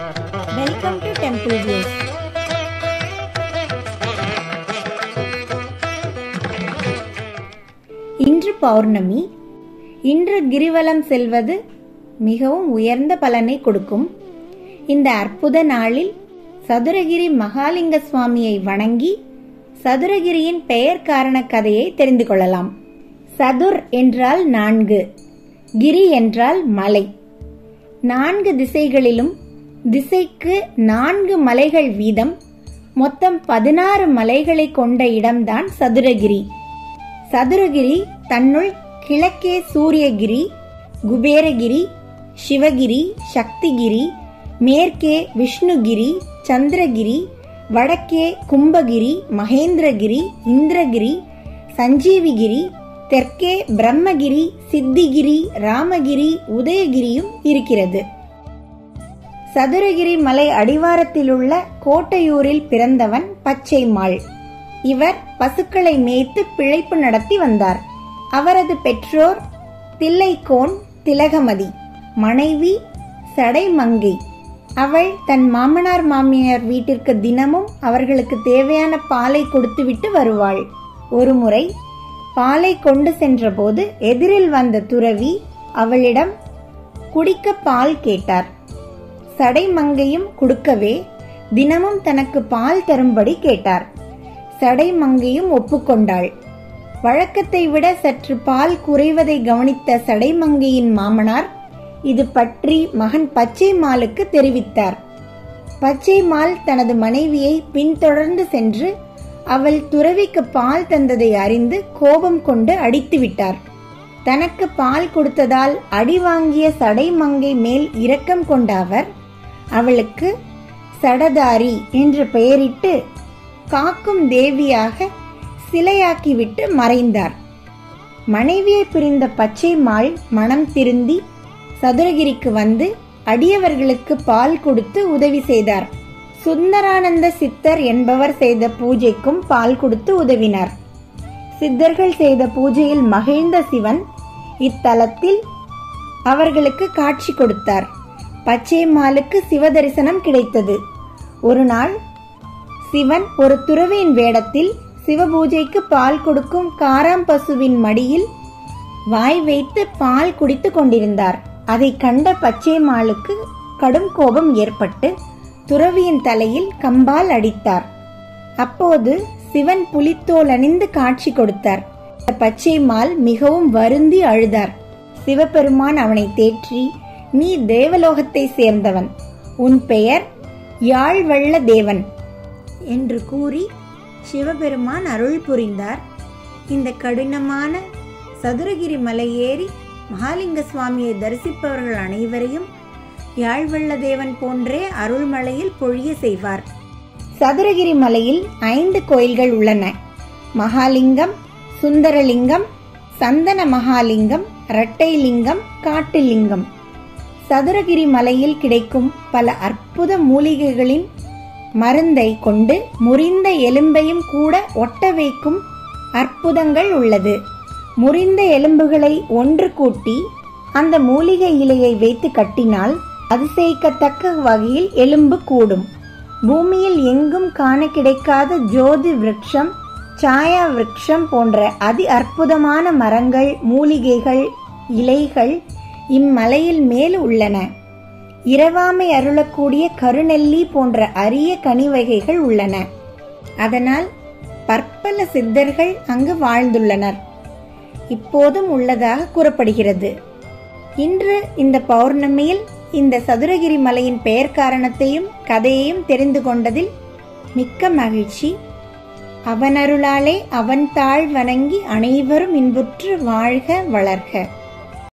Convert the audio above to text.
Welcome to Temple Views. இன்று பௌர்ணமி. இன்று கிரிவலம் செல்வது மிகவும் உயர்ந்த பலனை கொடுக்கும். இந்த அற்புத நாளில் சதுரகிரி மகாலிங்க சுவாமியை வணங்கி சதுரகிரியின் பெயர் காரண கதையை தெரிந்து கொள்ளலாம். சதுர் என்றால் 4, கிரி என்றால் மலை. 4 திசைகளிலும் திசைக்கு 4 மலைகள் வீதம் மொத்தம் 16 மலைகளை கொண்ட இடம்தான் சதுரகிரி. சதுரகிரி தன்னுள் கிழக்கே சூரியகிரி, குபேரகிரி, சிவகிரி, சக்திகிரி, மேற்கே விஷ்ணுகிரி, சந்திரகிரி, வடக்கே கும்பகிரி, மகேந்திரகிரி, இந்திரகிரி, சஞ்சீவிகிரி, தெற்கே பிரம்மகிரி, சித்திகிரி, ராமகிரி, உதயகிரியும் இருக்கிறது. சதுரகிரி மலை அடிவாரத்திலுள்ள கோட்டையூரில் பிறந்தவன் பச்சைமாள். இவர் பசுக்களை மேய்த்து பிழைப்பு நடத்தி வந்தார். அவரது பெற்றோர் தில்லைக்கோன் திலகமதி, மனைவி சடைமங்கை. அவள் தன் மாமனார் மாமியார் வீட்டிற்கு தினமும் அவர்களுக்கு தேவையான பாலை கொடுத்துவிட்டு வருவாள். ஒருமுறை பாலை கொண்டு சென்றபோது எதிரில் வந்த துறவி அவளிடம் குடிக்க பால் கேட்டார். சடைமங்கையும் கொடுக்கவே தினமும் தனக்கு பால் தரும்படி கேட்டார். சடைமங்கையும் ஒப்புக்கொண்டாள். வழக்கத்தை விட சற்று பால் குறைவதை கவனித்த சடைமங்கையின் மாமனார் இது பற்றி மகன் பச்சைமாலுக்கு தெரிவித்தார். பச்சைமால் தனது மனைவியை பின்தொடர்ந்து சென்று அவள் துறவிக்கு பால் தந்ததை அறிந்து கோபம் கொண்டு அடித்து விட்டார். தனக்கு பால் கொடுத்ததால் அடி வாங்கிய சடைமங்கை மேல் இரக்கம் கொண்ட அவர் அவளுக்கு சடதாரி என்று பெயரிட்டு காக்கும் தேவியாக சிலையாக்கிவிட்டு மறைந்தார். மனைவியை பிரிந்த பச்சைமாள் மனம் திருந்தி சதுரகிரிக்கு வந்து அடியவர்களுக்கு பால் கொடுத்து உதவி செய்தார். சுந்தரானந்த சித்தர் என்பவர் செய்த பூஜைக்கும் பால் கொடுத்து உதவினார். சித்தர்கள் செய்த பூஜையில் மகிழ்ந்த சிவன் இத்தலத்தில் அவர்களுக்கு காட்சி கொடுத்தார். பச்சைமாலுக்கு சிவ தரிசனம் கிடைத்தது. ஒரு நாள் சிவன் ஒரு துறவியின் வேடத்தில் சிவபூஜைக்கு பால் கொடுக்கும் காராம்பசுவின் மடியில் வாய் வைத்து பால் குடித்து கொண்டிருந்தார். அதை கண்ட பச்சைமாலுக்கு கடும் கோபம் ஏற்பட்டு துறவியின் தலையில் கம்பால் அடித்தார். அப்போது சிவன் புலித்தோல் அணிந்து காட்சி கொடுத்தார். பச்சைமால் மிகவும் வருந்தி அழுதார். சிவபெருமான் அவனை தேற்றி, நீ தேவலோகத்தை சேர்ந்தவன், உன் பெயர் யாழ்வள்ள தேவன் என்று கூறி சிவபெருமான் அருள் புரிந்தார். இந்த கடினமான சதுரகிரி மலை ஏறி மகாலிங்க சுவாமியை தரிசிப்பவர்கள் அனைவரையும் யாழ்வள்ள தேவன் போன்றே அருள்மலையில் பொழிய செய்வார். சதுரகிரி மலையில் 5 கோயில்கள் உள்ளன. மகாலிங்கம், சுந்தரலிங்கம், சந்தன மகாலிங்கம், இரட்டைலிங்கம், காட்டுலிங்கம். சதுரகிரி மலையில் கிடைக்கும் பல அற்புத மூலிகைகளின் மருந்தை கொண்டு முறிந்த எலும்பையும் கூட ஒட்ட வைக்கும் அற்புதங்கள் உள்ளது. முறிந்த எலும்புகளை ஒன்று கூட்டி அந்த மூலிகை இலையை வைத்து கட்டினால் அதிசயிக்கத்தக்க வகையில் எலும்பு கூடும். பூமியில் எங்கும் காண கிடைக்காத ஜோதி விருட்சம், சாயா விருட்சம் போன்ற அதி அற்புதமான மரங்கள், மூலிகைகள், இலைகள் இம்மலையில் மேல் உள்ளன. இரவாமை அருளக்கூடிய கருநெல்லி போன்ற அரிய கனி வகைகள் உள்ளன. அதனால் பற்பல சித்தர்கள் அங்கு வாழ்ந்துள்ளனர். இப்போதும் உள்ளதாக கூறப்படுகிறது. இன்று இந்த பௌர்ணமியில் இந்த சதுரகிரி மலையின் பெயர் காரணத்தையும் கதையையும் தெரிந்து கொண்டதில் மிக்க மகிழ்ச்சி. அவனருளாலே அவன் தாழ் வணங்கி அனைவரும் இன்புற்று வாழ்க வளர்க.